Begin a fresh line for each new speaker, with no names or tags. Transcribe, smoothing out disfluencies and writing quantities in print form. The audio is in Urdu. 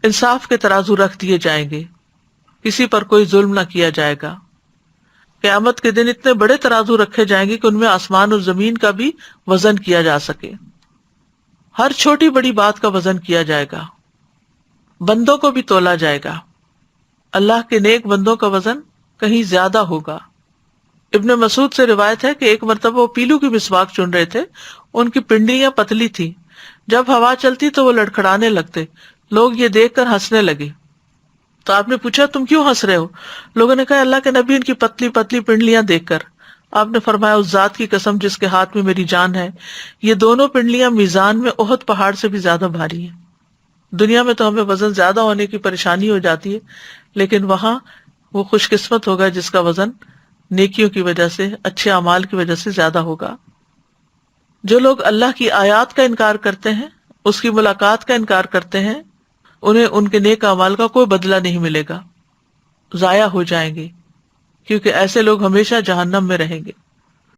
انصاف کے ترازو رکھ دیے جائیں گے، کسی پر کوئی ظلم نہ کیا جائے گا. قیامت کے دن اتنے بڑے ترازو رکھے جائیں گے کہ ان میں آسمان اور زمین کا بھی وزن کیا جا سکے. ہر چھوٹی بڑی بات کا وزن کیا جائے گا، بندوں کو بھی تولا جائے گا. اللہ کے نیک بندوں کا وزن کہیں زیادہ ہوگا. ابن مسعود سے روایت ہے کہ ایک مرتبہ وہ پیلو کی مسواک چن رہے تھے، ان کی پنڈلیاں پتلی تھی، جب ہوا چلتی تو وہ لڑکھڑانے لگتے. لوگ یہ دیکھ کر ہنسنے لگے. تو آپ نے پوچھا تم کیوں ہنس رہے ہو؟ لوگوں نے کہا اللہ کے نبی ان کی پتلی پتلی پنڈلیاں دیکھ کر. آپ نے فرمایا اس ذات کی قسم جس کے ہاتھ میں میری جان ہے، یہ دونوں پنڈلیاں میزان میں احد پہاڑ سے بھی زیادہ بھاری ہیں. دنیا میں تو ہمیں وزن زیادہ ہونے کی پریشانی ہو جاتی ہے، لیکن وہاں وہ خوش قسمت ہوگا جس کا وزن نیکیوں کی وجہ سے، اچھے اعمال کی وجہ سے زیادہ ہوگا. جو لوگ اللہ کی آیات کا انکار کرتے ہیں، اس کی ملاقات کا انکار کرتے ہیں، انہیں ان کے نیک اعمال کا کوئی بدلہ نہیں ملے گا، ضائع ہو جائیں گے، کیونکہ ایسے لوگ ہمیشہ جہنم میں رہیں گے.